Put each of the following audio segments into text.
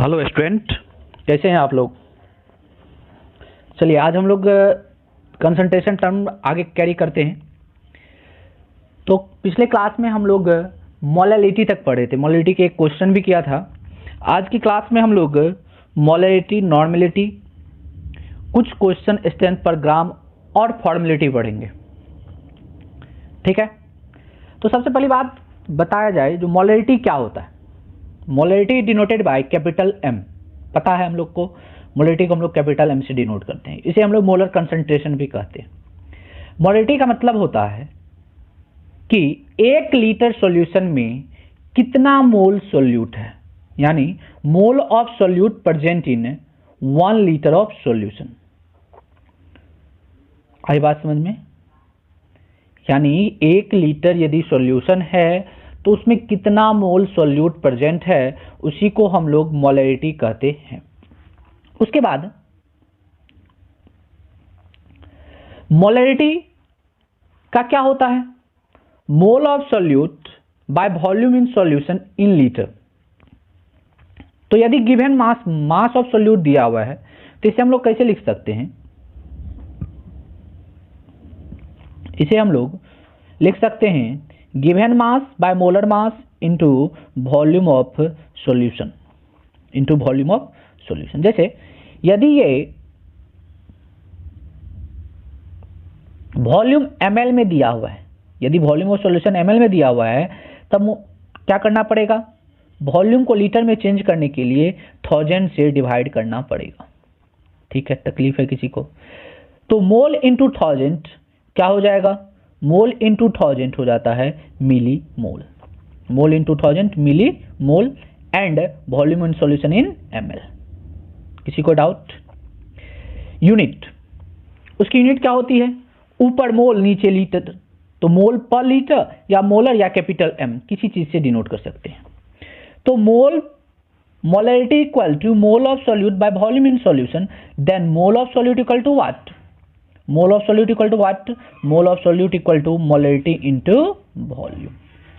Hello student, कैसे हैं आप लोग। चलिए आज हम लोग कंसंट्रेशन टर्म आगे कैरी करते हैं। तो पिछले क्लास में हम लोग मोलैलिटी तक पढ़े थे, मोलैलिटी के एक क्वेश्चन भी किया था। आज की क्लास में हम लोग मोलैलिटी, नॉर्मेलिटी, कुछ क्वेश्चन स्ट्रेंथ पर ग्राम और फॉर्मेलिटी पढ़ेंगे। ठीक है, तो सबसे पहली बात बताया जाए जो मोलैलिटी क्या होता है। Molality denoted by capital M, पता है हम लोग को मोलैलिटी को हम लोग कैपिटल एम से डिनोट करते हैं। इसे हम लोग मोलर कंसंट्रेशन भी कहते हैं। मोलैलिटी का मतलब होता है कि 1 लीटर सॉल्यूशन में कितना मोल सॉल्यूट है, यानी mole of solute present in 1 litre of solution. आई बात समझ में? यानी 1 लीटर यदि सॉल्यूशन है तो उसमें कितना मोल सॉल्यूट प्रेजेंट है, उसी को हम लोग मोलैलिटी कहते हैं। उसके बाद मोलैलिटी का क्या होता है, mole of solute by volume in solution in litre. तो यदि गिवन मास ऑफ सॉल्यूट दिया हुआ है तो इसे हम लोग कैसे लिख सकते हैं, इसे हम लोग लिख सकते हैं given mass by molar mass into volume of solution, into volume of solution. जैसे यदि ये वॉल्यूम ml में दिया हुआ है, यदि वॉल्यूम ऑफ सॉल्यूशन ml में दिया हुआ है तब क्या करना पड़ेगा, वॉल्यूम को लीटर में चेंज करने के लिए 1000 से डिवाइड करना पड़ेगा। ठीक है, तकलीफ है किसी को। तो मोल इंटू 1000 क्या हो जाएगा, मोल इंटू 1000 हो जाता है milli mole, mole into 1000 milli mole and volume in solution in ml। किसी को डाउट? यूनिट, उसकी यूनिट क्या होती है, ऊपर मोल नीचे लीटर, तो मोल पर लीटर या मोलर या कैपिटल M किसी चीज से डिनोट कर सकते हैं। तो mole molality equal to mole of solute by volume in solution, then mole of solute equal to what, mole of solute equal to what, mole of solute equal to molality into volume.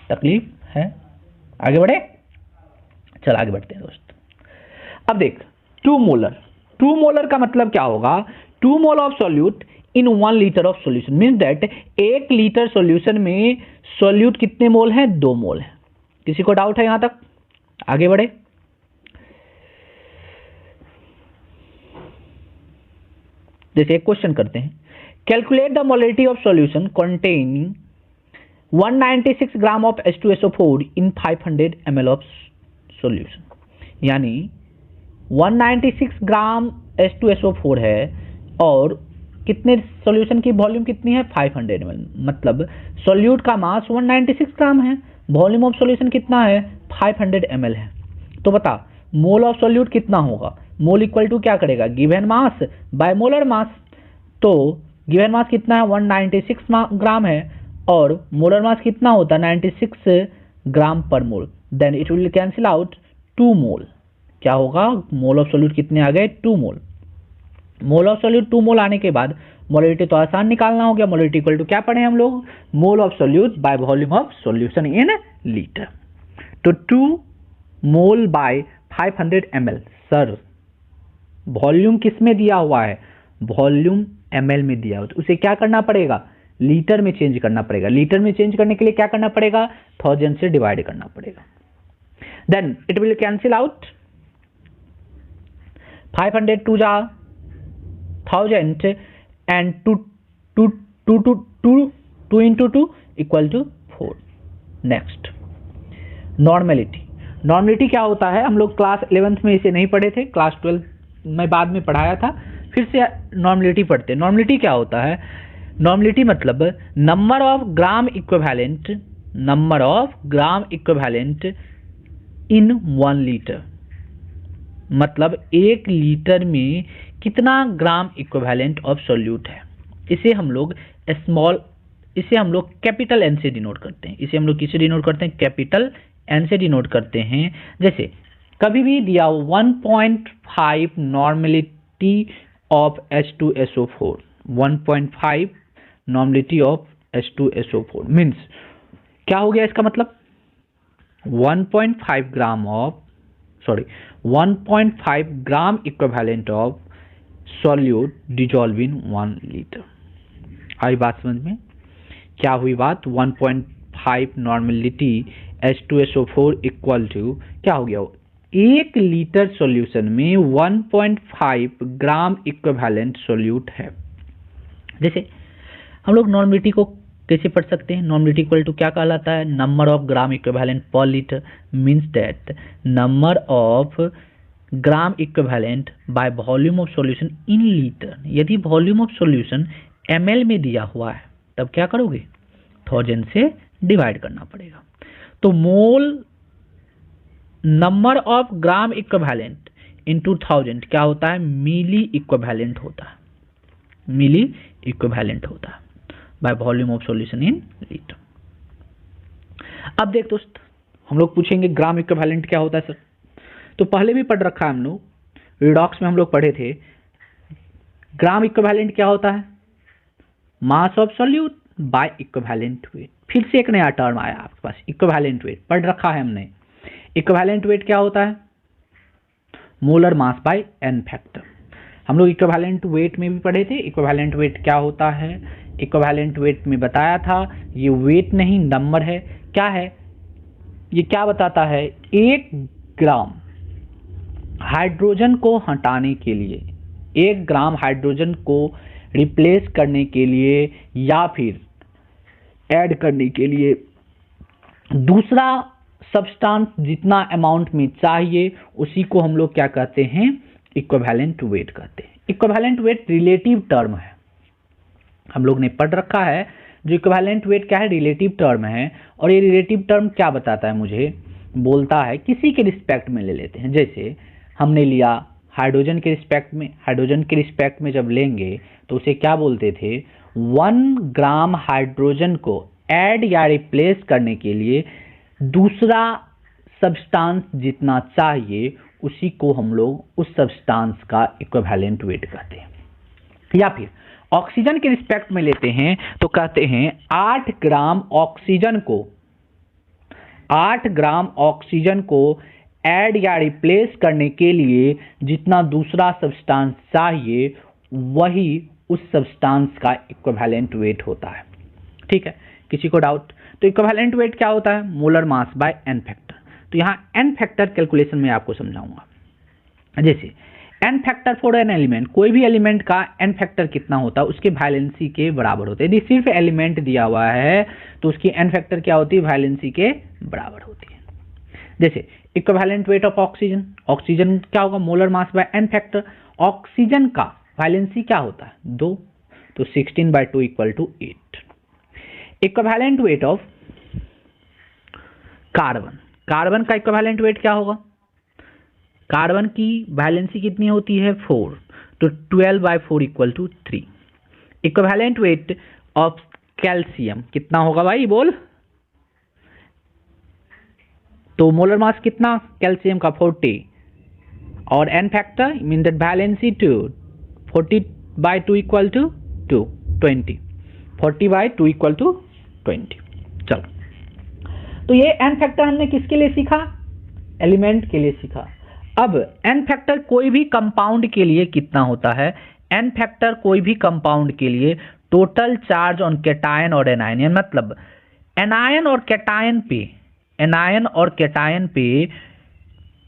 तकलीफ है? आगे बढ़े, चल आगे बढ़ते हैं दोस्त। अब देख 2 मोलर, 2 मोलर का मतलब क्या होगा, 2 मोल of solute in 1 litre of solution, means that 1 litre solution में सॉल्यूट कितने मोल हैं, 2 मोल है। किसी को डाउट है यहां तक? आगे बढ़े। जैसे एक क्वेश्चन करते हैं, calculate the molality of solution containing 196 gram of H2SO4 in 500 ml of solution. यानी 196 ग्राम H2SO4 है और कितने सॉल्यूशन की वॉल्यूम कितनी है, 500 ml, मतलब सॉल्यूट का मास 196 ग्राम है, वॉल्यूम ऑफ सॉल्यूशन कितना है, 500 ml है। तो बता मोल ऑफ सॉल्यूट कितना होगा, मोल इक्वल टू क्या करेगा, given mass by molar mass. तो गिवन मास कितना है, 196 ग्राम है और मोलर मास कितना होता है, 96 gram per mole, then it will cancel out 2 mole. क्या होगा, मोल ऑफ सॉल्यूट कितने आ गए, 2 मोल। मोल ऑफ सॉल्यूट 2 मोल आने के बाद मोलैलिटी तो आसान निकालना हो गया, मोलैलिटी इक्वल टू क्या पढ़े हम लोग, मोल of solute by volume of solution in litre. तो 2 मोल बाय 500 ml। सर वॉल्यूम किस में दिया हुआ है, वॉल्यूम ml में दिया हुआ, तो उसे क्या करना पड़ेगा, लीटर में चेंज करना पड़ेगा। लीटर में चेंज करने के लिए क्या करना पड़ेगा, 1000 से डिवाइड करना पड़ेगा, then it will cancel out 500 टू जा 1000 and 2 into 2 equal to 4। Next normality, normality क्या होता है, हम लोग क्लास 11th में इसे नहीं पढ़े थे, क्लास 12 में बाद में पढ़ाया था, फिर से नॉर्मेलिटी पढ़ते हैं। नॉर्मेलिटी क्या होता है, नॉर्मेलिटी मतलब number of gram equivalent, number of gram equivalent in 1 litre, मतलब 1 लीटर में कितना ग्राम इक्विवेलेंट ऑफ सॉल्यूट है। इसे हम लोग कैपिटल एन से डिनोट करते हैं। इसे हम लोग किसे डिनोट करते हैं, कैपिटल एन से डिनोट करते हैं। जैसे कभी भी दिया 1.5 normality of H2SO4, 1.5 normality of H2SO4 means क्या हो गया, इसका मतलब 1.5 gram of 1.5 gram equivalent of solute dissolve in 1 litre. आई बात समझ में? क्या हुई बात? 1.5 नॉर्मलिटी H2SO4 इक्वल टू क्या हो गया? 1 लीटर सॉल्यूशन में 1.5 ग्राम इक्विवेलेंट सॉल्यूट है। जैसे हम लोग नॉर्मलिटी को कैसे पढ़ सकते हैं? नॉर्मलिटी इक्वल टू क्या कहलाता है? नंबर ऑफ ग्राम इक्विवेलेंट पर litre means that number of gram equivalent by volume of solution in litre. यदि वॉल्यूम ऑफ सॉल्यूशन ml में दिया हुआ है तब क्या करोगे? 1000 से डिवाइड करना पड़ेगा। तो mole number of gram equivalent into 1000 क्या होता है? मिली इक्विवेलेंट होता है, मिली इक्विवेलेंट होता है bye volume of solution in litre. अब देख दोस्त, हम लोग पूछेंगे ग्राम इक्विवेलेंट क्या होता है सर? तो पहले भी पढ़ रखा है हम लोग, रिडॉक्स में हम लोग पढ़े थे। ग्राम इक्विवेलेंट क्या होता है? Mass of solute bye equivalent wait. फिर से एक नया टर्म आया आपके पास, इक्विवेलेंट वेट, पढ़ रखा है हमने। इक्विवेलेंट वेट क्या होता है? Molar mass by n factor. हम लोग इक्विवेलेंट वेट में भी पढ़े थे। इक्विवेलेंट वेट क्या होता है? इक्विवेलेंट वेट में बताया था, ये वेट नहीं नंबर है। क्या है ये? क्या बताता है? 1 ग्राम हाइड्रोजन को हटाने के लिए, 1 ग्राम हाइड्रोजन को रिप्लेस करने के लिए या फिर ऐड करने के लिए दूसरा सब्सटेंस जितना अमाउंट में चाहिए उसी को हम लोग क्या कहते हैं? इक्विवेलेंट वेट कहते हैं। इक्विवेलेंट वेट रिलेटिव टर्म है, हम लोग ने पढ़ रखा है। जो इक्विवेलेंट वेट क्या है? रिलेटिव टर्म है। और ये रिलेटिव टर्म क्या बताता है? मुझे बोलता है किसी के रिस्पेक्ट में ले लेते हैं। जैसे हमने लिया हाइड्रोजन के रिस्पेक्ट में, हाइड्रोजन के रिस्पेक्ट में जब लेंगे तो उसे क्या बोलते थे? 1 ग्राम हाइड्रोजन को ऐड या रिप्लेस करने के लिए दूसरा सब्सटेंस जितना चाहिए उसी को हम लोग उस सब्सटेंस का इक्विवेलेंट वेट कहते हैं। या फिर ऑक्सीजन के रिस्पेक्ट में लेते हैं तो कहते हैं 8 ग्राम ऑक्सीजन को ऐड या रिप्लेस करने के लिए जितना दूसरा सब्सटेंस चाहिए वही उस सब्सटेंस का इक्विवेलेंट वेट होता है। ठीक है, किसी को डाउट? तो इक्विवेलेंट वेट क्या होता है? Molar mass by n factor. तो यहाँ एन फैक्टर कैलकुलेशन में आपको समझाऊंगा। जैसे n factor for an element, कोई भी एलिमेंट का एन फैक्टर कितना होता है? उसके वैलेंसी के बराबर होता है। यदि सिर्फ एलिमेंट दिया हुआ है तो उसकी एन फैक्टर क्या होती है? वैलेंसी के बराबर होती है। जैसे equivalent weight of oxygen, oxygen क्या होगा? Molar mass by n factor. Oxygen का वैलेंसी क्या होता है? 2, तो 16/2 equal to 8। Equivalent weight of carbon, carbon का इक्विवेलेंट वेट क्या होगा? कार्बन की वैलेंसी कितनी होती है? 4, तो 12/4 equal to 3। Equivalent weight of calcium कितना होगा भाई? बोल। तो मोलर मास कितना कैल्शियम का? 40, और n factor mean that valency 2, 40/2 equal to 2, 20, 40/2 equal to 20। चलो, तो ये एन फैक्टर हमने किसके लिए सीखा? एलिमेंट के लिए सीखा। अब एन फैक्टर कोई भी कंपाउंड के लिए कितना होता है? एन फैक्टर कोई भी कंपाउंड के लिए टोटल चार्ज ऑन कैटायन और एनायन, मतलब एनायन और कैटायन पे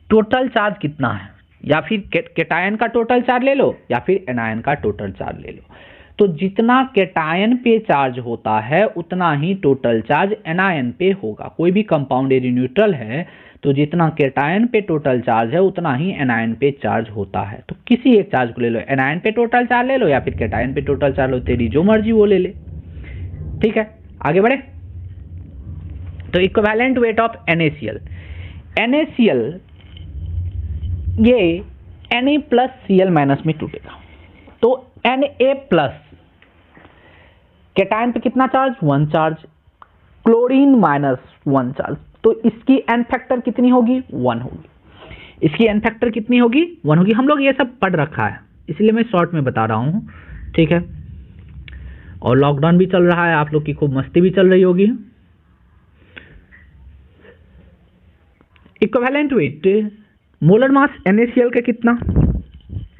टोटल चार्ज कितना है, या फिर कैटायन का टोटल चार्ज ले लो या फिर एनायन का टोटल चार्ज ले लो। तो जितना कैटायन पे चार्ज होता है उतना ही टोटल चार्ज एनायन पे होगा। कोई भी कंपाउंड यदि न्यूट्रल है तो जितना कैटायन पे टोटल चार्ज है उतना ही एनायन पे चार्ज होता है। तो किसी एक चार्ज को ले लो, एनायन पे टोटल चार्ज ले लो या फिर कैटायन पे टोटल चार्ज लो, तेरी जो मर्जी वो ले ले। ठीक है, आगे बढ़े। तो इक्विवेलेंट वेट ऑफ NaCl, ये Na प्लस Cl माइनस में टूटेगा। तो Na प्लस कैटायन पे कितना charge? 1 charge, chlorine minus 1 charge, तो इसकी एन फैक्टर कितनी होगी? 1 होगी। इसकी एन फैक्टर कितनी होगी? 1 होगी। हम लोग ये सब पढ़ रखा है इसलिए मैं शॉर्ट में बता रहा हूं। ठीक है, और लॉकडाउन भी चल रहा है, आप लोग की खूब मस्ती भी चल रही होगी। Equivalent weight molar mass NaCl का कितना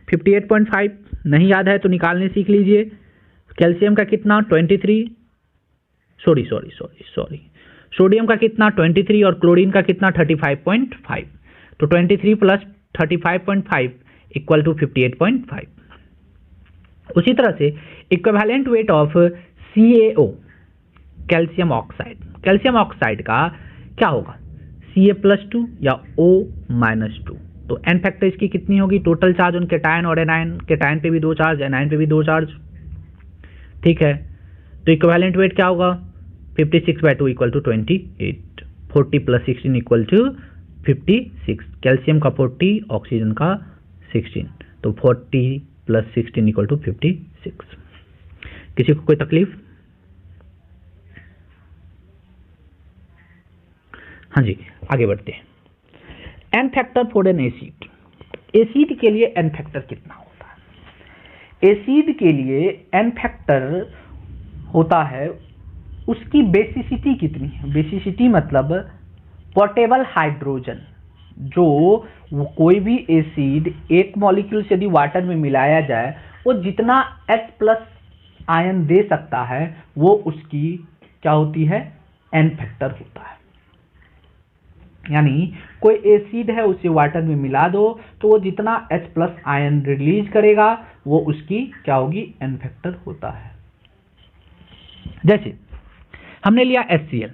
58.5, नहीं याद है तो निकालने सीख लीजिए। कैल्शियम का कितना 23, सॉरी सोडियम का कितना 23 और क्लोरीन का कितना 35.5, तो 23 प्लस 35.5 इक्वल टू 58.5। उसी तरह से equivalent weight of CaO calcium oxide का क्या होगा Ca+2 या O-2, तो एन फैक्टर इसकी कितनी होगी, टोटल चार्ज ऑन कैटायन और एनायन, कैटायन पे भी 2 चार्ज, एनायन पे भी 2 चार्ज, ठीक है। तो इक्विवेलेंट वेट क्या होगा 56/2 equal to 28, 40 + 16 equal to 56, calcium का 40, ऑक्सीजन का 16, तो 40 + 16 इक्वल टू 56। किसी को कोई तकलीफ? हाँ जी, आगे बढ़ते हैं। N factor for an acid के लिए एन फैक्टर कितना होता है? एसिड के लिए एन फैक्टर होता है, उसकी बेसिसिटी कितनी है, बेसिसिटी मतलब पोर्टेबल हाइड्रोजन, जो कोई भी एसिड एक मॉलिक्यूल से यदि वाटर में मिलाया जाए वो जितना H+ आयन दे सकता है वो उसकी क्या होती है, एन फैक्टर होता है। यानी कोई एसिड है उसे वाटर में मिला दो तो वो जितना H+ आयन रिलीज करेगा वो उसकी क्या होगी, एन फैक्टर होता है। जैसे हमने लिया HCl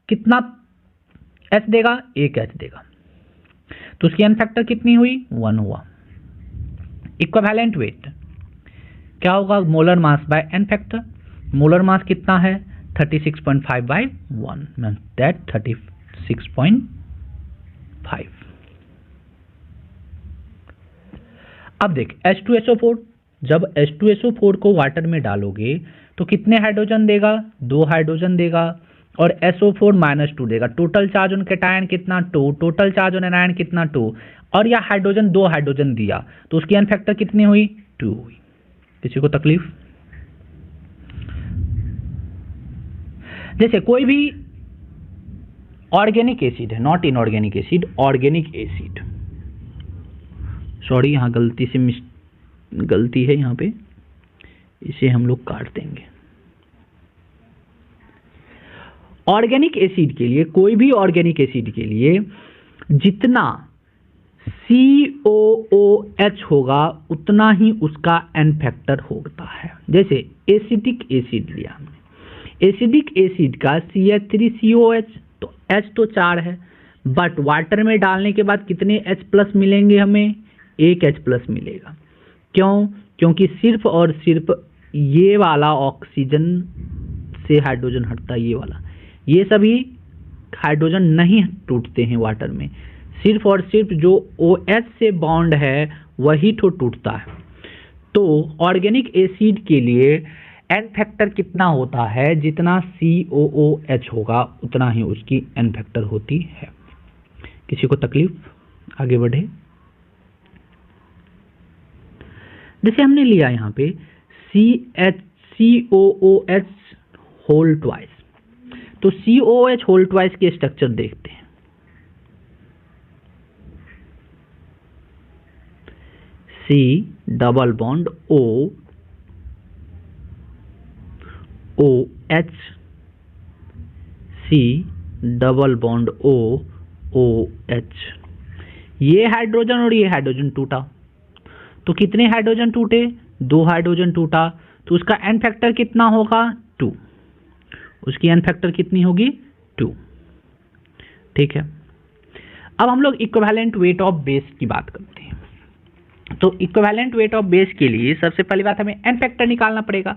कितना H देगा, 1 H देगा, तो उसकी एन फैक्टर कितनी हुई, 1 हुआ। इक्विवेलेंट वेट क्या होगा, molar mass by n factor, molar mass कितना है 36.5/1, दैट 36.5। अब देख H2SO4, जब H2SO4 को वाटर में डालोगे तो कितने हाइड्रोजन देगा, 2 हाइड्रोजन देगा, और SO4-2 देगा। टोटल चार्ज ऑन कैटायन कितना 2, टोटल चार्ज ऑन एनायन कितना 2, और यह हाइड्रोजन 2 हाइड्रोजन दिया तो उसकी एन फैक्टर कितनी हुई, 2 हुई। किसी को तकलीफ? जैसे कोई भी ऑर्गेनिक एसिड है, not inorganic acid, organic acid, sorry यहाँ गलती है यहाँ पे, इसे हम लोग काट देंगे। ऑर्गेनिक एसिड के लिए, कोई भी ऑर्गेनिक एसिड के लिए जितना COOH होगा उतना ही उसका एन फैक्टर होता है। जैसे एसिडिक एसिड लिया हमने, एसिडिक एसिड का CH3COH, तो H तो 4 है, बट वाटर में डालने के बाद कितने H+ मिलेंगे, हमें 1 H+ मिलेगा। क्यों? क्योंकि सिर्फ और सिर्फ ये वाला ऑक्सीजन से हाइड्रोजन हटता है, ये वाला, ये सभी हाइड्रोजन नहीं टूटते हैं वाटर में, सिर्फ और सिर्फ जो OH से बॉन्ड है वही तो टूटता है। तो ऑर्गेनिक एसिड के लिए एन फैक्टर कितना होता है, जितना COOH होगा उतना ही उसकी एन फैक्टर होती है। किसी को तकलीफ? आगे बढ़े। जैसे हमने लिया यहाँ पे COOH होल ट्वाइस, तो COOH होल ट्वाइस के स्ट्रक्चर देखते हैं। C double bond OH, C double bond OH, ये हाइड्रोजन और ये हाइड्रोजन टूटा, तो कितने हाइड्रोजन टूटे, 2 हाइड्रोजन टूटा, तो उसका एन फैक्टर कितना होगा, 2, उसकी एन फैक्टर कितनी होगी, 2, ठीक है। अब हम लोग इक्विवेलेंट वेट ऑफ बेस की बात करते हैं। तो इक्विवेलेंट वेट ऑफ बेस के लिए सबसे पहली बात हमें एन फैक्टर निकालना पड़ेगा।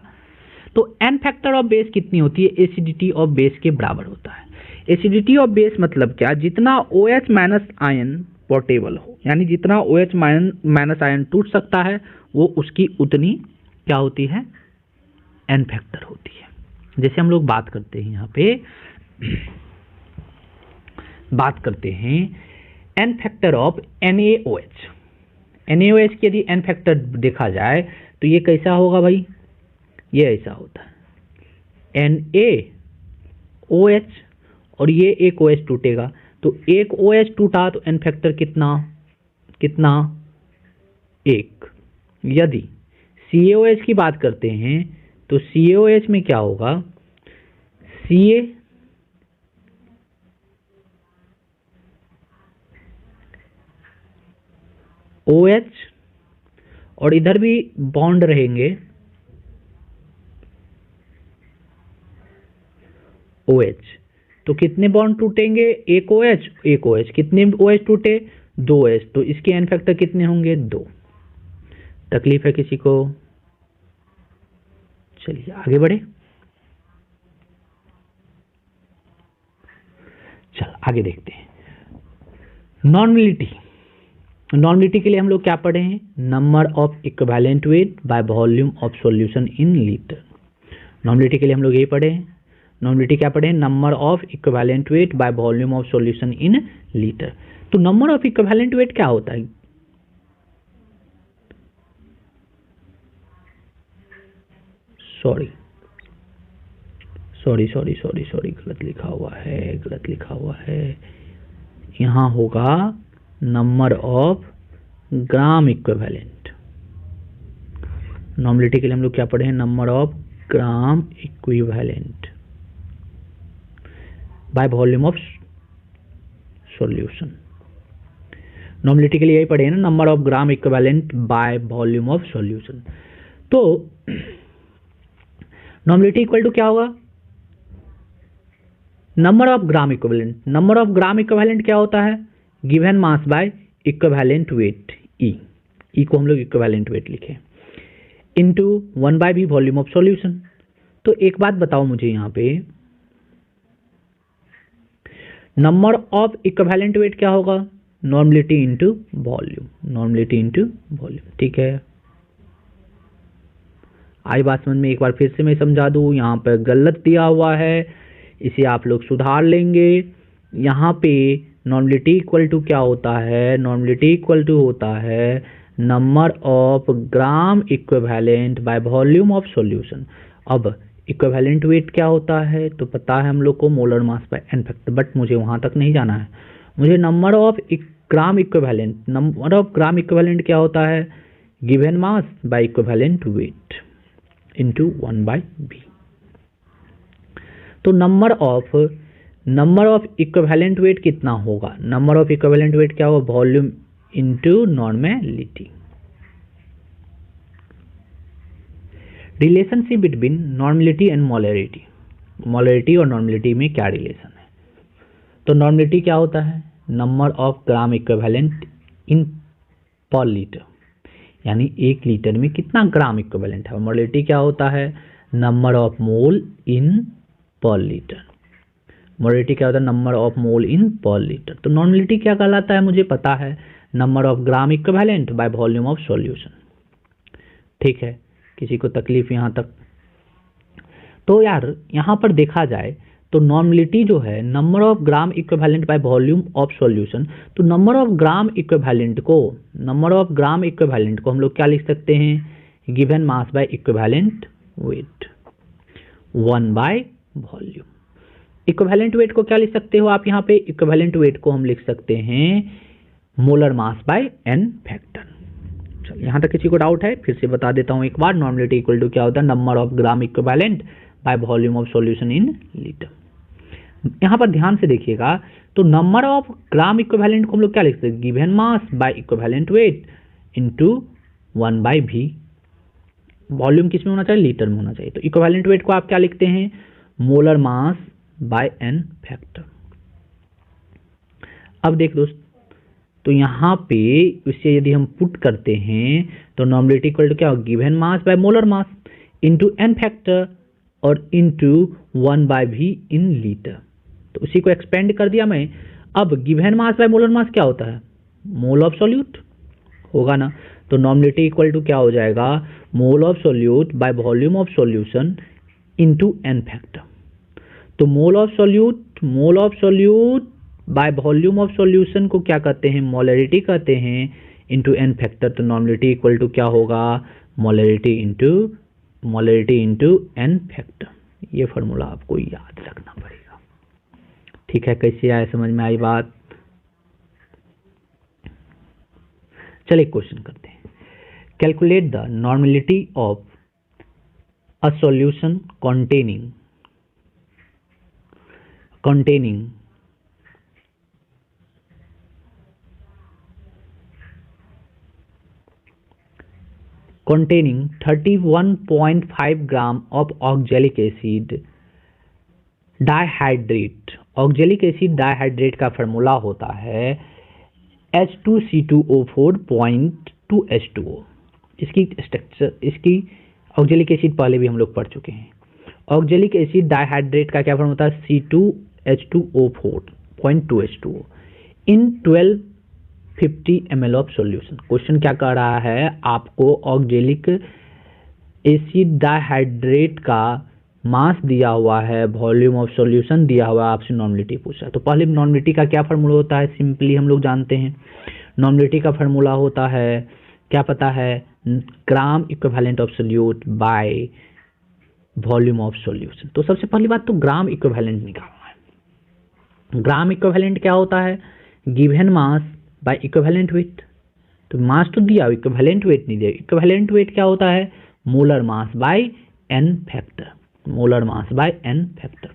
तो एन फैक्टर ऑफ बेस कितनी होती है, एसिडिटी ऑफ बेस के बराबर होता है। एसिडिटी ऑफ बेस मतलब क्या, जितना OH माइनस आयन पोर्टेबल हो, यानी जितना OH माइनस आयन टूट सकता है वो उसकी उतनी क्या होती है, एन फैक्टर होती है। जैसे हम लोग बात करते हैं यहाँ पे बात करते हैं n factor of NaOH। NaOH की यदि एन फैक्टर देखा जाए तो ये कैसा होगा भाई, ये ऐसा होता है NaOH, और ये एक OH टूटेगा तो एक OH टूटा तो एन फैक्टर कितना 1। यदि CaOH की बात करते हैं तो CaOH में क्या होगा, CaOH और इधर भी बॉन्ड रहेंगे OH, तो कितने बॉन्ड टूटेंगे, एक OH, कितने OH टूटे, 2 OH, तो इसके एन फैक्टर कितने होंगे, 2। तकलीफ है किसी को? चलिए आगे बढ़े। चल आगे देखते हैं। नॉर्मलिटी के लिए हम लोग क्या पढ़े हैं, number of equivalent weight by volume of solution in litre. Normality के लिए हम लोग यही पढ़े हैं। नॉर्मलिटी क्या पढ़े हैं, number of equivalent weight by volume of solution in litre. तो नंबर ऑफ इक्विवेलेंट वेट क्या होता है, सॉरी गलत लिखा हुआ है, यहां होगा number of gram equivalent. Normality के लिए हम लोग क्या पढ़े हैं, number of gram equivalent by volume of solution. Normality के लिए यही पढ़े हैं ना, number of gram equivalent by volume of solution. तो नॉर्मलिटी इक्वल टू क्या होगा, number of gram equivalent. Number of gram equivalent क्या होता है, given mass by equivalent weight, E को हम लोग इक्विवेलेंट वेट लिखे, into 1/v volume of solution. तो एक बात बताओ मुझे, यहाँ पे नंबर ऑफ इक्विवेलेंट वेट क्या होगा, नॉर्मलिटी इनटू वॉल्यूम, ठीक है। आई बात समझ में, एक बार फिर से मैं समझा दूं, यहाँ पर गलत दिया हुआ है, इसे आप लोग सुधार लेंगे। यहाँ पे नॉर्मलिटी इक्वल टू क्या होता है, नॉर्मलिटी इक्वल टू होता है number of gram equivalent by volume of solution. अब इक्विवेलेंट वेट क्या होता है, तो पता है हम लोग को, molar mass by n factor, but मुझे वहां तक नहीं जाना है। मुझे नंबर ऑफ ग्राम इक्विवेलेंट क्या होता है, given mass by equivalent weight into 1/v। तो नंबर ऑफ इक्विवेलेंट वेट कितना होगा, नंबर ऑफ इक्विवेलेंट वेट क्या होगा, volume into normality. Relationship between normality and molarity, molarity और नॉर्मलिटी में क्या रिलेशन है। तो नॉर्मलिटी क्या होता है, नंबर ऑफ ग्राम इक्विवेलेंट इन पर लीटर, यानी 1 लीटर में कितना ग्राम इक्विवेलेंट है। मोलरिटी क्या होता है, नंबर ऑफ मोल इन पर लीटर। मोलरिटी क्या होता है, नंबर ऑफ मोल इन पर लीटर। तो नॉर्मलिटी क्या कहलाता है, मुझे पता है, number of gram equivalent by volume of solution. ठीक है, किसी को तकलीफ यहाँ तक? तो यार यहाँ पर देखा जाए तो नॉर्मलिटी जो है, number of gram equivalent by volume of solution. तो नंबर ऑफ ग्राम इक्विवेलेंट को हम लोग क्या लिख सकते हैं, given mass by equivalent weight 1/वॉल्यूम। इक्विवेलेंट वेट को क्या लिख सकते हो आप, यहाँ पे इक्विवेलेंट वेट को हम लिख सकते हैं molar mass by n factor. चलो यहाँ तक किसी को डाउट है, फिर से बता देता हूँ एक बार। नॉर्मलिटी इक्वल टू क्या होता है, number of gram equivalent by volume of solution in litre. यहाँ पर ध्यान से देखिएगा, तो नंबर ऑफ ग्राम इक्विवेलेंट को हम लोग क्या लिख सकते हैं, given mass by equivalent weight into 1/v। Volume किस में होना चाहिए, लीटर में होना चाहिए। तो इक्विवेलेंट वेट को आप क्या लिखते हैं, molar mass by n factor. अब देख दोस्त, तो यहाँ पे इसे यदि हम पुट करते हैं तो नॉर्मलिटी इक्वल टू क्या होगा, given mass by molar mass into n factor और इनटू 1/v इन लीटर। तो उसी को एक्सपेंड कर दिया मैं। अब given mass by molar mass क्या होता है, मोल ऑफ सॉल्यूट होगा ना। तो नॉर्मलिटी इक्वल टू क्या हो जाएगा, mole of solute by volume of solution into n factor. तो mole of solute by volume of solution को क्या कहते हैं, मोलरिटी कहते हैं, इनटू एन फैक्टर। तो नॉर्मलिटी इक्वल टू क्या होगा, मोलरिटी इनटू एन फैक्टर। ये फार्मूला आपको याद रखना पड़ेगा। ठीक है, कैसे आया, समझ में आई बात? चलिए क्वेश्चन करते हैं। Calculate the normality of a solution containing 31.5 gram of oxalic acid dihydrate. Oxalic acid dihydrate का फार्मूला होता है H2C2O4.2H2O। इसकी स्ट्रक्चर, इसकी ऑक्जेलिक एसिड पहले भी हम लोग पढ़ चुके हैं। ऑक्जेलिक एसिड डाइहाइड्रेट का क्या फॉर्म होता है? C2H2O4.2H2O in 1250 ml of solution. Question क्या कह रहा है? आपको ऑक्जेलिक एसिड डाइहाइड्रेट का मास दिया हुआ है, वॉल्यूम ऑफ सॉल्यूशन दिया हुआ है, आपसे नॉर्मेलिटी पूछा है। तो पहले नॉर्मेलिटी का क्या फार्मूला होता है? सिंपली हम लोग जानते हैं, नॉर्मेलिटी का फार्मूला होता है, क्या पता है? ग्राम equivalent of solute by volume of solution. तो सबसे पहली बात तो ग्राम इक्विवेलेंट निकालना है। ग्राम इक्विवेलेंट क्या होता है? Given mass by equivalent wait. तो मास तो दिया, इक्विवेलेंट वेट नहीं दिया। इक्विवेलेंट वेट क्या होता है? Molar mass by n factor, molar mass by n factor.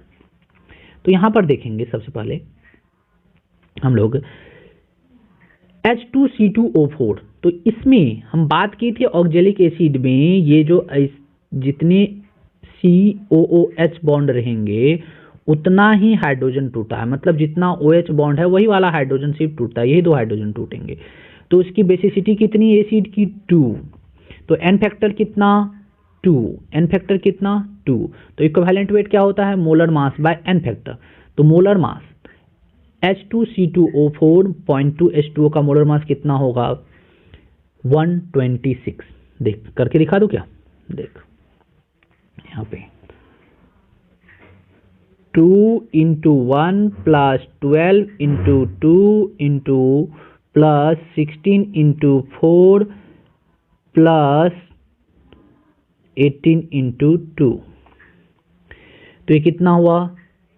तो यहां पर देखेंगे सबसे पहले हम लोग H2C2O4। तो इसमें हम बात की थी ऑक्जेलिक एसिड में ये जो जितने COOH बॉन्ड रहेंगे उतना ही हाइड्रोजन टूटा है, मतलब जितना OH बॉन्ड है वही वाला हाइड्रोजन सिर्फ टूटता है, यही दो हाइड्रोजन टूटेंगे। तो इसकी बेसिसिटी कितनी एसिड की? 2। तो एन फैक्टर कितना? 2। एन फैक्टर कितना? 2। तो इक्विवेलेंट वेट क्या होता है? Molar mass by n factor. तो मोलर मास H2C2O4.2H2O का मोलर मास कितना होगा? 126। देख करके दिखा दूं क्या? देख यहाँ पे 2 × 1 + 12 × 2 × +16 × 4 +18 × 2। तो ये कितना हुआ?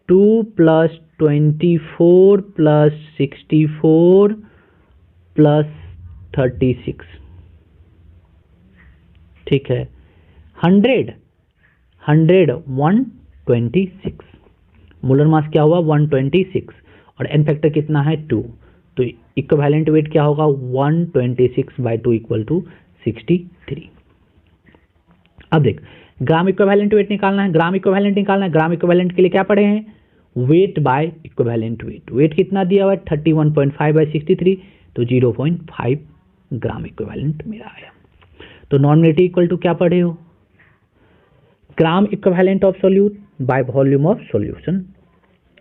2 + 24 + 64 + 36। ठीक है, 100 126। मोलर मास क्या हुआ? 126 और एन फैक्टर कितना है? 2। तो इक्विवेलेंट वेट क्या होगा? 126/2 = 63। अब देख, ग्राम इक्विवेलेंट वेट निकालना है, ग्राम इक्विवेलेंट निकालना है। ग्राम इक्विवेलेंट के लिए क्या पढ़े हैं? Weight by equivalent weight. Weight कितना दिया हुआ है? 31.5/63, तो 0.5 ग्राम इक्विवेलेंट मेरा आया। तो नॉर्मेलिटी इक्वल टू क्या पढ़े हो? ग्राम equivalent of solute by volume of solution.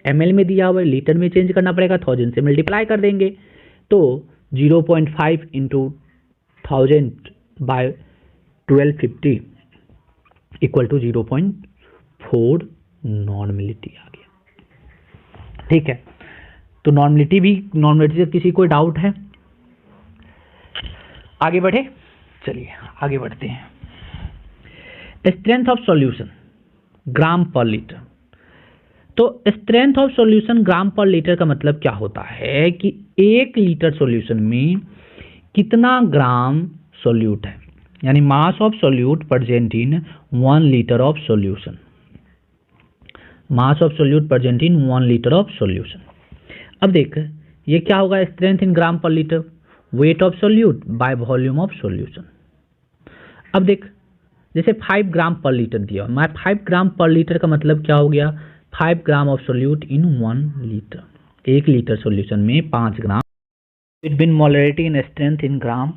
ml में दिया हुआ है, लीटर में चेंज करना पड़ेगा, 1000 से मल्टीप्लाई कर देंगे। तो 0.5 × 1000 बाय 1250 = 0.4 नॉर्मेलिटी आ गया। ठीक है, तो नॉर्मेलिटी से किसी कोई डाउट है? आगे बढ़े, चलिए आगे बढ़ते हैं। Strength of solution gram per litre. तो strength of solution gram per litre का मतलब क्या होता है कि 1 लीटर सॉल्यूशन में कितना ग्राम सॉल्यूट है, यानी mass of solute present in 1 litre of solution. Mass of solute present in 1 litre of solution. अब देख, ये क्या होगा? Strength in gram per litre, weight of solute by volume of solution. अब देख, जैसे 5 ग्राम पर लीटर दिया, मैं 5 ग्राम पर लीटर का मतलब क्या हो गया? 5 gram of solute in 1 litre. 1 litre solution में 5 gram. Between molarity in strength in gram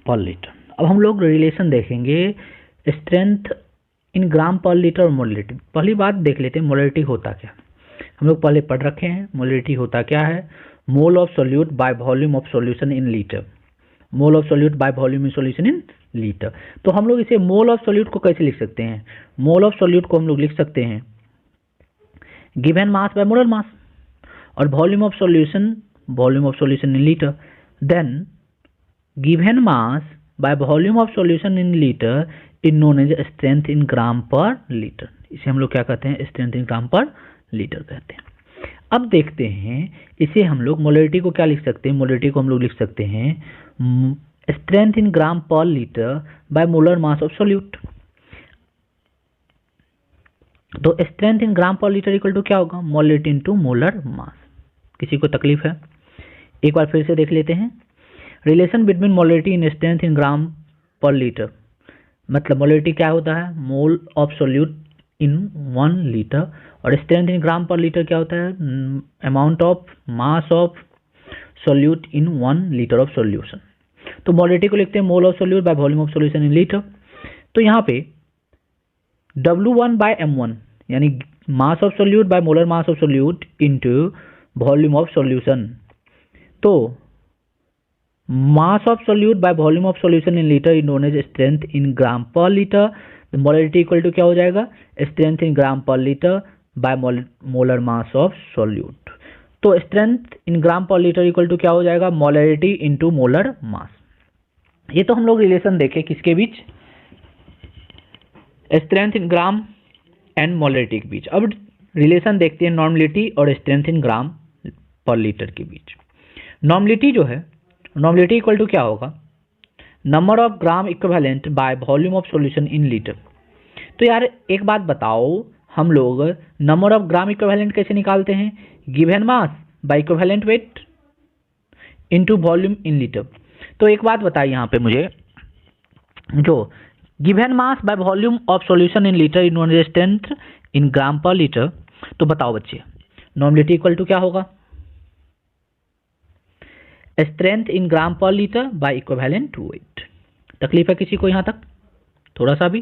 per litre. अब हम लोग रिलेशन देखेंगे strength in gram per litre और मोलरिटी। पहली बात देख लेते हैं मोलरिटी होता क्या। हम लोग पहले पढ़ रखे हैं मोलरिटी होता क्या है। Mole of solute by volume of solution in litre. Mole of solute by volume in solution in litre. तो हम लोग इसे मोल ऑफ सॉल्यूट को कैसे लिख सकते हैं? मोल ऑफ सॉल्यूट को हम लोग लिख सकते हैं given mass by molar mass, और volume of solution in litre. Then given mass by volume of solution in litre is known as strength in gram per litre. इसे हम लोग क्या कहते हैं? Strength in gram per litre कहते हैं। अब देखते हैं इसे हम लोग मोलरिटी को क्या लिख सकते हैं, मोलरिटी को हम लोग लिख सकते हैं strength in gram per litre bye molar mass of solute. तो strength in gram per litre equal to क्या होगा, मोलरिटी इनटू मोलर मास। किसी को तकलीफ है, एक बार फिर से देख लेते हैं। Relation between molarity in strength in gram per litre, मतलब मोलरिटी क्या होता है, mole of solute in 1 litre, और strength in gram per litre क्या होता है, amount of mass of solute in 1 litre of solution. तो मोलरिटी को लिखते हैं mole of solute by volume of solution in litre. तो यहाँ पे W1 बाय M1 यानी mass of solute by molar mass of solute into volume of solution. तो mass of solute by volume of solution in litre is known as strength in gram per litre. Molarity equal to क्या हो जाएगा, strength in gram per litre bye molar mass of solute. तो strength in gram per litre equal to क्या हो जाएगा, molarity into molar mass. ये तो हम लोग रिलेशन देखे किसके बीच, strength in gram and molarity के बीच। अब रिलेशन देखते हैं नॉर्मलिटी और strength in gram per litre के बीच। नॉर्मलिटी जो है, नॉर्मलिटी इक्वल टू क्या होगा, number of gram equivalent by volume of solution in litre. तो यार एक बात बताओ, हम लोग नंबर ऑफ ग्राम इक्विवेलेंट कैसे निकालते हैं, given mass by equivalent weight into volume in litre. तो एक बात बताइए यहाँ पे मुझे, जो given mass by volume of solution in litre in one strength in gram per litre. तो बताओ बच्चे, नॉर्मलिटी इक्वल टू क्या होगा, strength in gram per litre bye equivalent wait. तकलीफ है किसी को यहाँ तक थोड़ा सा भी?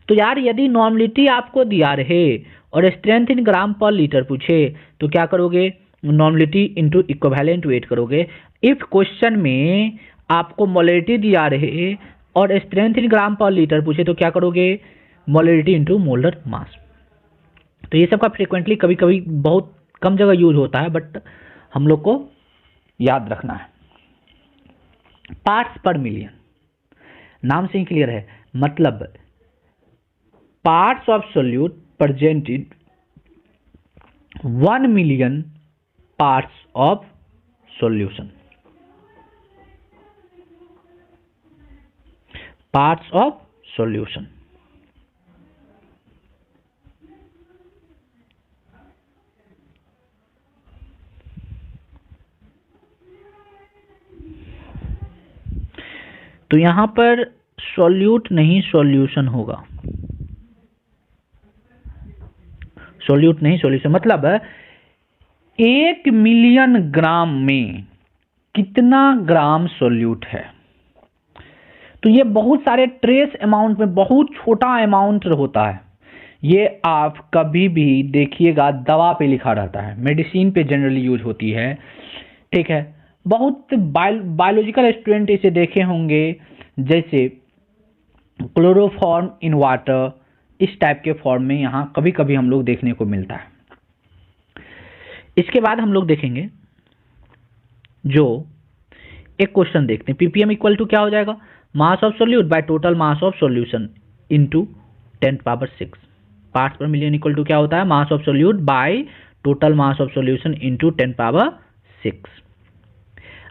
तो यार यदि नॉर्मलिटी आपको दिया रहे और strength in gram per litre पूछे तो क्या करोगे, नॉर्मलिटी इनटू इक्विवेलेंट वेट करोगे। इफ क्वेश्चन में आपको मोलरिटी दिया रहे और strength in gram per litre पूछे तो क्या करोगे, मोलरिटी इनटू मोलर मास। तो ये सब का फ्रीक्वेंटली कभी कभी बहुत कम जगह यूज होता है, बट हम लोग को याद रखना है। पार्ट्स पर मिलियन, नाम से ही क्लियर है, मतलब parts of solute presented 1 million parts of solution, parts of solution. तो यहां पर सॉल्यूट नहीं सॉल्यूशन होगा, सॉल्यूट नहीं सॉल्यूशन, मतलब 1 मिलियन ग्राम में कितना ग्राम सॉल्यूट है। तो ये बहुत सारे ट्रेस अमाउंट में बहुत छोटा अमाउंट होता है। ये आप कभी भी देखिएगा दवा पे लिखा रहता है, मेडिसिन पे जनरली यूज होती है, ठीक है। बहुत बायोलॉजिकल स्टूडेंट इसे देखे होंगे, जैसे क्लोरोफॉर्म इन वाटर, इस टाइप के फॉर्म में यहाँ कभी कभी हम लोग देखने को मिलता है। इसके बाद हम लोग देखेंगे जो एक क्वेश्चन देखते हैं, पीपीएम इक्वल टू क्या हो जाएगा, mass of solute by total mass of solution into 10⁻⁶। Parts per million equal to क्या होता है, mass of solute by total mass of solution into 10⁻⁶।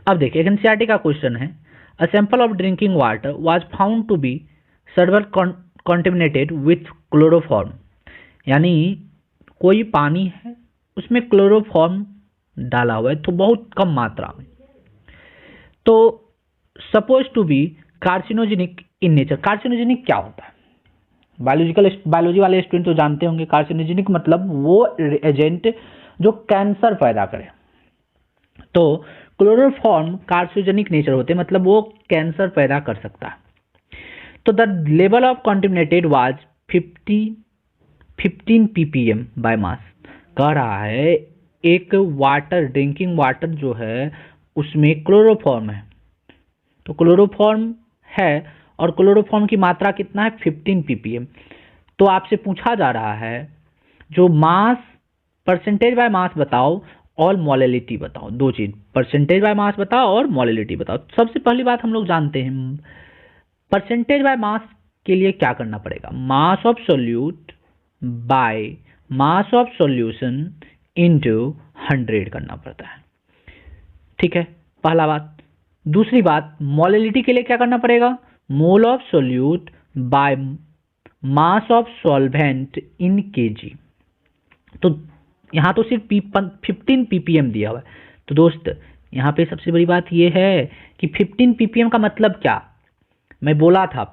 अब देखिए एनसीईआरटी का क्वेश्चन है, a sample of drinking water was found to be severely contaminated with chloroform, यानी कोई पानी है उसमें क्लोरोफॉर्म डाला हुआ है तो बहुत कम मात्रा में, तो suppose to be carcinogenic in nature. Carcinogenic क्या होता है, बायोलॉजी वाले स्टूडेंट तो जानते होंगे, कार्सिनोजेनिक मतलब वो एजेंट जो कैंसर पैदा करे। तो क्लोरोफॉर्म कार्सिनोजेनिक नेचर होते हैं, मतलब वो कैंसर पैदा कर सकता है। तो the level of contaminated was 15 ppm by mass. कह रहा है एक वाटर, ड्रिंकिंग वाटर जो है उसमें क्लोरोफॉर्म है, तो क्लोरोफॉर्म है और क्लोरोफॉर्म की मात्रा कितना है, 15 ppm। तो आपसे पूछा जा रहा है जो मास, परसेंटेज बाय मास बताओ और मोलैलिटी बताओ, दो चीज, परसेंटेज बाय मास बताओ और मोलैलिटी बताओ। सबसे पहली बात हम लोग जानते हैं परसेंटेज बाय मास के लिए क्या करना पड़ेगा, मास of solute by mass of solution into 100 करना पड़ता है। ठीक है, पहला बात। दूसरी बात, मोलैलिटी के लिए क्या करना पड़ेगा? मोल of solute by mass of solvent in KG. तो यहाँ तो सिर्फ 15 ppm दिया हुआ है। तो दोस्त यहाँ पे सबसे बड़ी बात ये है कि 15 ppm का मतलब क्या? मैं बोला था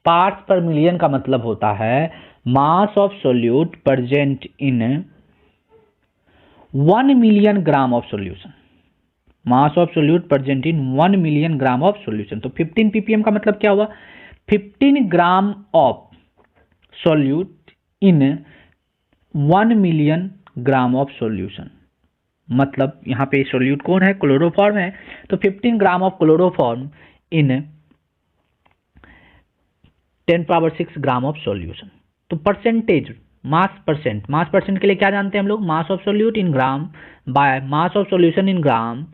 पार्ट्स पर मिलियन का मतलब होता है mass of solute present in 1 million gram of solution. Mass of solute present in 1 million gram of solution. तो 15 ppm का मतलब क्या हुआ? 15 gram of solute in 1 million gram of solution. मतलब यहाँ पे सोल्यूट कौन है? क्लोरोफॉर्म है। तो 15 gram of chloroform in 10⁻⁶ gram of solution. तो परसेंटेज, मास परसेंट के लिए क्या जानते हैं हम लोग? Mass of solute in gram by mass of solution in gram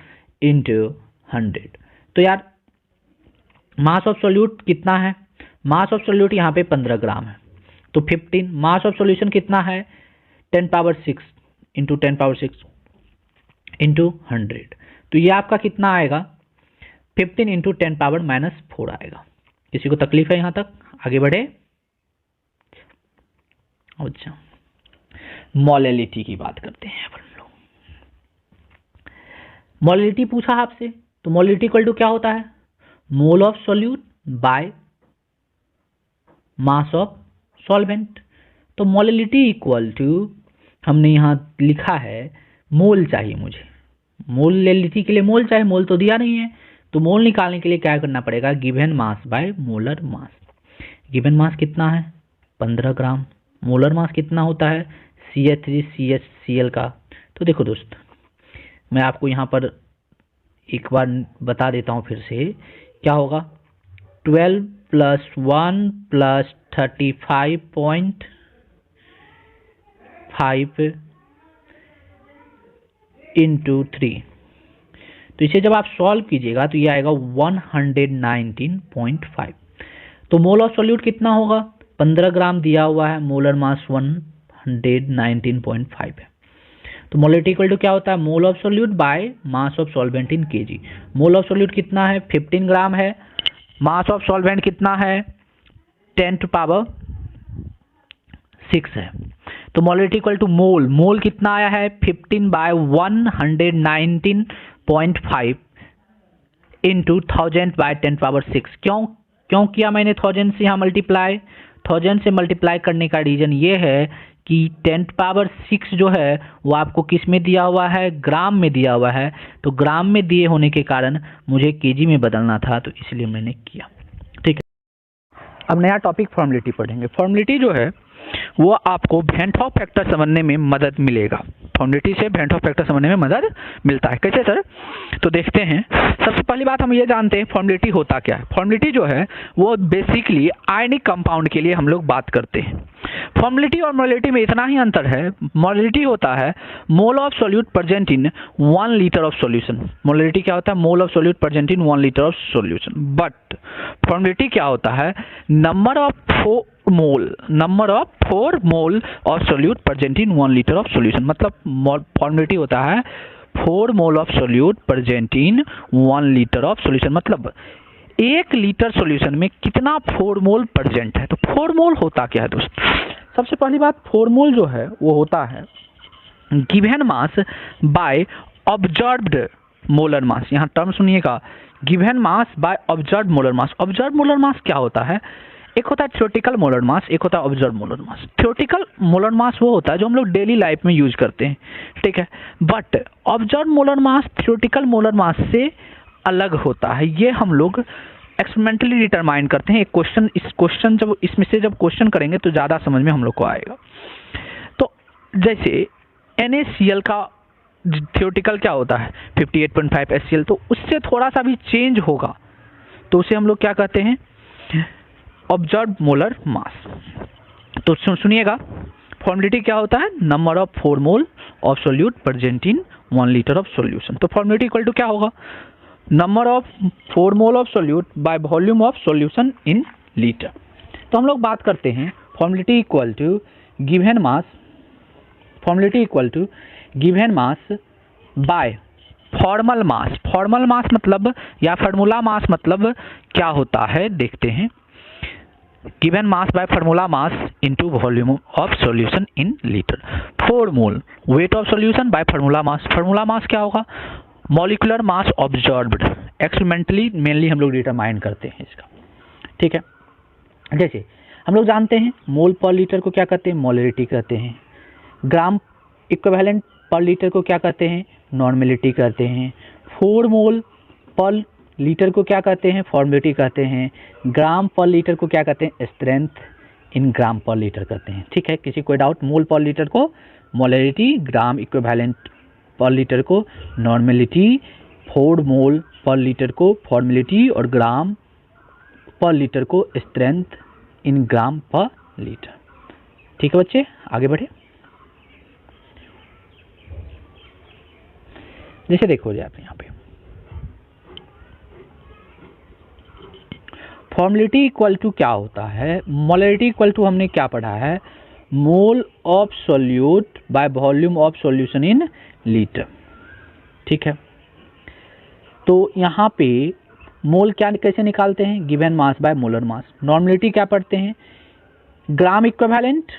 into 100। तो यार मास ऑफ सोल्यूट कितना है? मास ऑफ सोल्यूट यहाँ पे 15 ग्राम है। तो 15 मास ऑफ सोल्यूशन कितना है? 10⁻⁶ इंटू 10⁻⁶ इंटू 100। तो ये आपका कितना आएगा? 15 इंटू 10⁻⁻⁴ आएगा। किसी को तकलीफ है यहाँ तक? आगे बढ़े। अच्छा, मोलैलिटी की बात करते हैं अपन लोग। मोलैलिटी पूछा आपसे, तो मोलैलिटी इक्वल टू क्या होता है? Mole of solute by mass of solvent. तो मोलैलिटी इक्वल टू, हमने यहाँ लिखा है मोल चाहिए मुझे। मोलैलिटी के लिए मोल चाहिए, मोल तो दिया नहीं है। तो मोल निकालने के लिए क्या करना पड़ेगा? Given mass by molar mass. Given mass कितना है? 15 ग्राम। मोलर मास कितना होता है? CH3CHCl का। तो देखो दोस्त, मैं आपको यहाँ पर एक बार बता देता हूँ फिर से क्या होगा। 12 + 1 + 35.5 इंटू 3। तो इसे जब आप सॉल्व कीजिएगा तो ये आएगा 119.5। तो मोल ऑफ सोल्यूट कितना होगा? 15 ग्राम दिया हुआ है, मोलर मास 119.5 है। तो मोलैलिटी इक्वल टू क्या होता है? Mole of solute by mass of solvent in KG. Mole of solute कितना है? 15 ग्राम है। मास ऑफ सॉल्वेंट कितना है? 10⁻⁶ है। तो मोलैलिटी इक्वल टू मोल कितना आया है? 15/119.5 इंटू 1000/10⁻⁶। क्यों किया मैंने 1000 से यहाँ मल्टीप्लाई? 1000 से मल्टीप्लाई करने का रीजन ये है कि 10⁻⁶ जो है वो आपको किस में दिया हुआ है? ग्राम में दिया हुआ है। तो ग्राम में दिए होने के कारण मुझे केजी में बदलना था, तो इसलिए मैंने किया। ठीक है, अब नया टॉपिक फॉर्मेलिटी पढ़ेंगे। फॉर्मेलिटी जो है वो आपको वेन हॉफ फैक्टर समझने में मदद मिलेगा। फॉर्मेलिटी से वेन हॉफ फैक्टर समझने में मदद मिलता है। कैसे सर? तो देखते हैं। सबसे पहली बात हम ये जानते हैं फॉर्मेलिटी होता क्या है। फॉर्मेलिटी जो है वो बेसिकली आयनिक कंपाउंड के लिए हम लोग बात करते हैं। फॉर्मेलिटी और मोलैलिटी में इतना ही अंतर है। मोलैलिटी होता है mole of solute present in 1 litre of solution. Molality क्या होता है? Mole of solute present in 1 litre of solution. But formality क्या होता है? Number of 4 mole of solute present in 1 litre of solution. मतलब फॉर्मेलिटी होता है 4 mole of solute present in 1 litre of solution. मतलब 1 लीटर सॉल्यूशन में कितना 4 मोल present है। तो 4 मोल होता क्या है दोस्त? सबसे पहली बात, 4 मोल जो है वो होता है given mass by observed molar मास। यहाँ टर्म सुनिएगा, given mass by observed molar mass. Observed molar mass क्या होता है? एक होता है थ्योरेटिकल मोलर मास, एक होता है observe molar mass. Theoretical molar मास वो होता है जो हम लोग डेली लाइफ में यूज करते हैं, ठीक है। But observe molar mass theoretical molar मास से अलग होता है। ये हम लोग एक्सपेरिमेंटली डिटरमाइन करते हैं। एक क्वेश्चन, इस क्वेश्चन जब इसमें से जब क्वेश्चन करेंगे तो ज़्यादा समझ में हम लोग को आएगा। तो जैसे NaCl का थ्योरेटिकल क्या होता है 58.5 HCl, तो उससे थोड़ा सा भी चेंज होगा तो उसे हम लोग क्या कहते हैं ऑब्जर्व मोलर मास। तो सुनिएगा, फॉर्मेलिटी क्या होता है number of 4 mole of solute present in 1 litre of solution. तो फॉर्मेलिटी इक्वल टू क्या होगा number of 4 mole of solute by volume of solution in litre. तो हम लोग बात करते हैं formality equal to given mass formality equal to given mass by formal mass. Formal mass मतलब या फार्मूला मास मतलब क्या होता है देखते हैं। Given mass bye formula mass into volume of solution in litre. 4 mole weight of solution bye formula mass. Formula mass क्या होगा? Molecular mass observed experimentally mainly हम लोग डिटरमाइन करते हैं इसका, ठीक है। जैसे हम लोग जानते हैं मोल पर लीटर को क्या कहते हैं? मोलरिटी कहते हैं। ग्राम इक्विवेलेंट पर लीटर को क्या कहते हैं? नॉर्मेलिटी कहते हैं। 4 मोल पर लीटर को क्या कहते हैं? फॉर्मुलेटी कहते हैं। ग्राम पर लीटर को क्या कहते हैं? Strength in gram per litre कहते हैं, ठीक है। किसी कोई डाउट? मोल पर लीटर को मोलरिटी, ग्राम इक्विवेलेंट पर लीटर को नॉर्मेलिटी, 4 मोल पर लीटर को फॉर्मुलेटी और ग्राम पर लीटर को strength in gram per litre, ठीक है बच्चे। आगे बढ़े। जैसे देखो जी आप यहाँ पे फॉर्मुलेटी इक्वल टू क्या होता है? मोलरिटी इक्वल टू हमने क्या पढ़ा है? Mole of solute by volume of solution in litre, ठीक है। तो यहाँ पे मोल क्या कैसे निकालते हैं? Given mass by molar mass. Normality क्या पढ़ते हैं? Gram equivalent,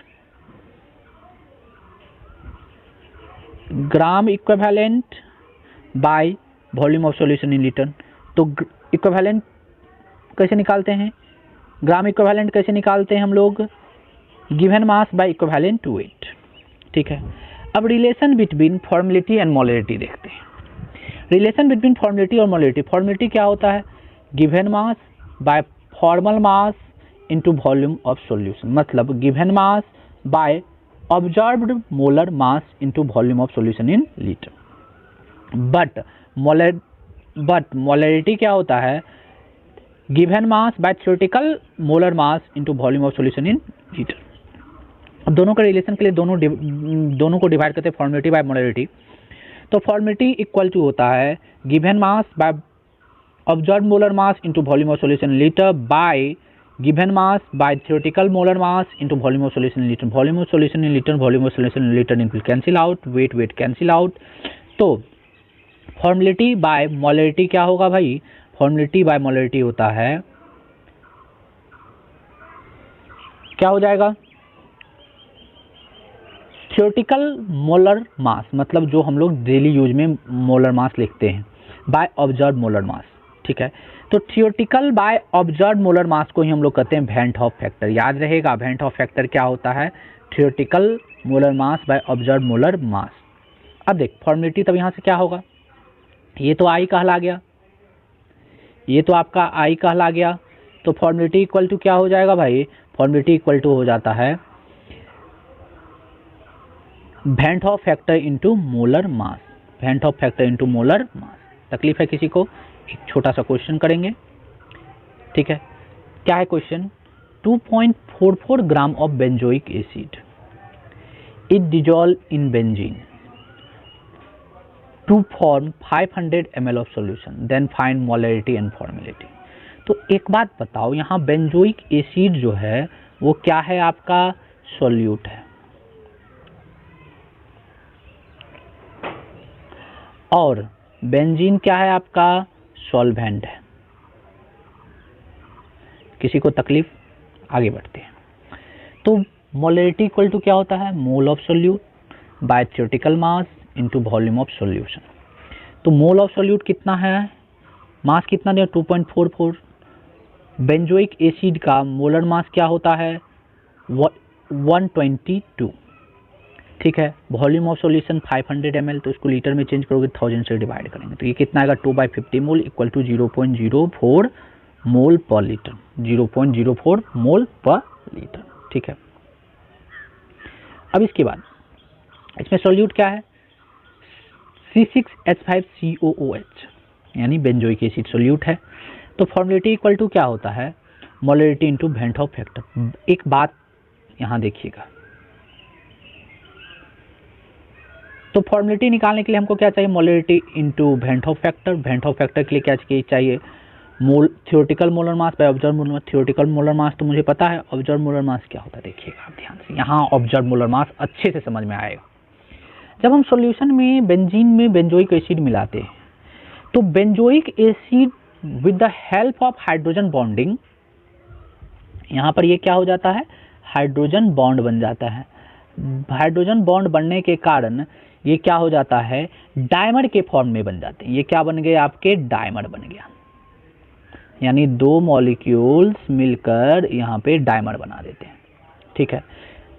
gram equivalent by volume of solution in litre. तो इक्विवेलेंट कैसे निकालते हैं? ग्राम इक्विवेलेंट कैसे निकालते हैं हम लोग? Given mass by equivalent wait, ठीक है। अब रिलेशन बिटवीन फॉर्मुलेटी एंड मोलरिटी देखते हैं। रिलेशन बिटवीन फॉर्मुलेटी और मोलरिटी। फॉर्मुलेटी क्या होता है? Given mass by formal mass into volume of solution, मतलब given mass by observed molar mass into volume of solution in litre. But molarity क्या होता है? Given mass by theoretical molar mass into volume of solution in litre. अब दोनों के relation के लिए दोनों को डिवाइड करते हैं फॉर्मुलेटी बाय मोलरिटी। तो फॉर्मुलेटी इक्वल टू होता है given mass by observed molar mass into volume of solution in litre by given mass by theoretical molar mass into volume of solution in litre. Volume of solution in litre, volume of solution in litre and will cancel out, weight cancel out. तो formality bye molarity क्या होगा भाई? फॉर्मुलेटी bye molarity होता है, क्या हो जाएगा? Theoretical molar मास, मतलब जो हम लोग डेली यूज में मोलर मास लिखते हैं, बाय ऑब्जर्व्ड मोलर मास, ठीक है। तो theoretical by observed molar mass को ही हम लोग कहते हैं वेंट हॉफ फैक्टर। याद रहेगा वेंट हॉफ फैक्टर क्या होता है? Theoretical molar mass by observed molar मास। अब देख फॉर्मुलेटी तब यहाँ से क्या होगा? ये तो आई कहला गया, ये तो आपका आई कहला गया। तो फॉर्मुलेटी इक्वल टू क्या हो जाएगा भाई? फॉर्मुलेटी इक्वल टू हो जाता है went of factor into molar mass, went of factor into molar mass. तकलीफ है किसी को? एक छोटा सा क्वेश्चन करेंगे, ठीक है। क्या है question? 2.44 gram of benzoic acid it dissolve in benzene to form 500 ml of solution, then find molarity and formality. तो एक बात बताओ, यहाँ बेंजोइक एसिड जो है वो क्या है? आपका सॉल्यूट है, और बेंजीन क्या है? आपका सॉल्वेंट है। किसी को तकलीफ? आगे बढ़ते हैं। तो मोलरिटी इक्वल टू क्या होता है? Mole of solute by theoretical mass into volume of solution. तो मोल ऑफ सोल्यूट कितना है? मास कितना दिया? 2.44। बेंजोइक एसिड का मोलर मास क्या होता है? 122, ठीक है। वॉल्यूम ऑफ सॉल्यूशन 500 ml, तो इसको लीटर में चेंज करोगे 1000 से डिवाइड करेंगे तो ये कितना आएगा? 2/50 मोल इक्वल टू 0.04 मोल पर लीटर, 0.04 मोल पर लीटर, ठीक है। अब इसके बाद इसमें सॉल्यूट क्या है? C6H5COOH, यानी बेंजोइक एसिड सॉल्यूट है। तो फॉर्मुलेटी इक्वल टू क्या होता है? Molarity into van't Hoff factor. एक बात यहाँ देखिएगा, तो फॉर्मुलेटी निकालने के लिए हमको क्या चाहिए? Molarity into van't Hoff factor. Van't Hoff factor के लिए क्या चाहिए? Mole theoretical molar mass by observed molar mass. Theoretical molar mass तो मुझे पता है, ऑब्जर्व मोलर मास क्या होता है देखिएगा आप ध्यान से। यहाँ ऑब्जर्व मोलर मास अच्छे से समझ में आएगा। जब हम सॉल्यूशन में बेंजीन में बेंजोइक एसिड मिलाते हैं तो benzoic acid with the help of hydrogen bonding, यहाँ पर ये क्या हो जाता है, हाइड्रोजन बॉन्ड बन जाता है। हाइड्रोजन बॉन्ड बनने के कारण ये क्या हो जाता है, डायमंड के फॉर्म में बन जाते हैं। ये क्या बन गए आपके, डायमंड बन गया, यानी दो मॉलिक्यूल्स मिलकर यहाँ पे डायमंड बना देते हैं। ठीक है,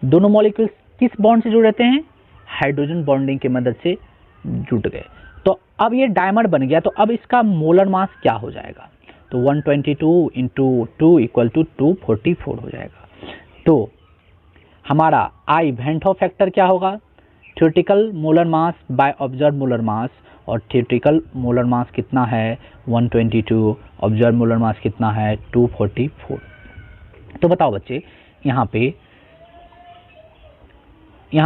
दोनों मॉलिक्यूल्स किस बॉन्ड से जुड़ रहते हैं, हाइड्रोजन बॉन्डिंग की मदद से जुट गए। तो अब ये डायमंड बन गया, तो अब इसका मोलर मास क्या हो जाएगा, तो 122 इंटू 2 इक्वल टू 244 हो जाएगा। तो हमारा आई वेंट ऑफ फैक्टर क्या होगा, theoretical molar mass by observed molar mass, और थ्योरेटिकल मोलर मास कितना है 122, ऑब्जर्व मोलर मास कितना है 244। तो बताओ बच्चे, यहाँ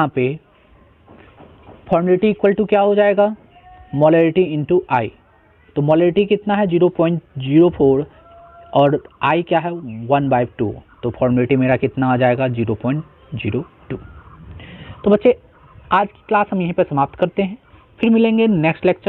पे फॉर्मुलेटी इक्वल टू क्या हो जाएगा, मोलरिटी इंटू आई। तो मोलरिटी कितना है 0.04 और आई क्या है 1/2, तो फॉर्मुलेटी मेरा कितना आ जाएगा 0.02। तो बच्चे आज की क्लास हम यहीं पर समाप्त करते हैं, फिर मिलेंगे नेक्स्ट लेक्चर।